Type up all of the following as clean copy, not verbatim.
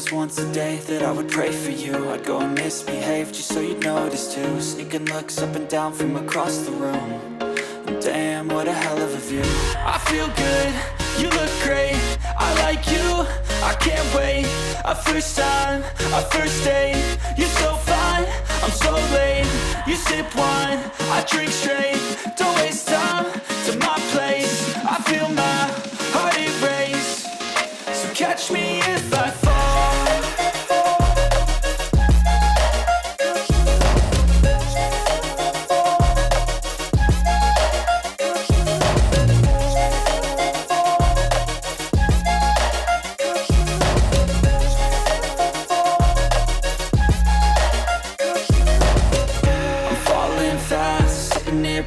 was once a day that I would pray for you. I'd go and misbehave just so you'd notice too. Sneaking looks up and down from across the room. And damn, what a hell of a view. I feel good, you look great, I like you, I can't wait. A first time, a first date, you're so fine, I'm so late. You sip wine, I drink straight, don't waste time to my place. I feel my heart erase, so catch me if I fall.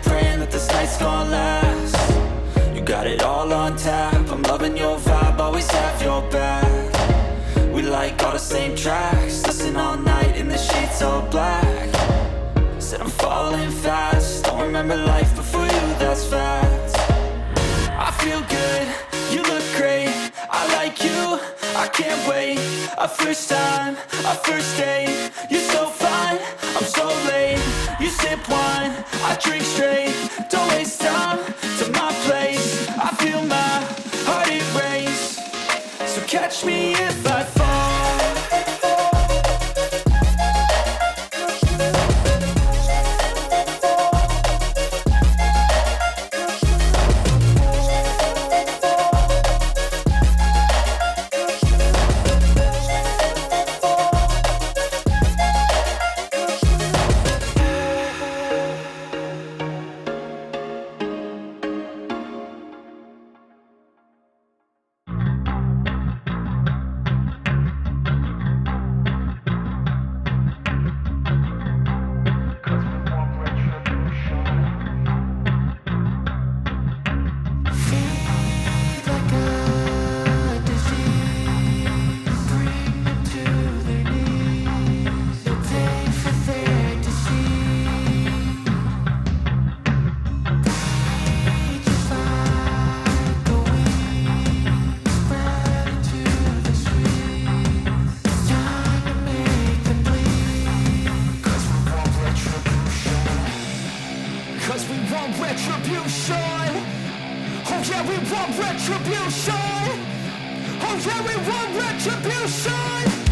Praying that this night's gonna last. You got it all on tap, I'm loving your vibe, always have your back. We like all the same tracks, listen all night in the sheets all black. Said I'm falling fast, don't remember life before you, that's fact. I feel good, you look great, I like you, I can't wait. A first time, a first date, you're so fine, I'm so late. You sip wine, I drink straight, don't waste time to my place. I feel my heart erase, so catch me if I fall. Retribution. Oh yeah, we want retribution. Oh yeah, we want retribution.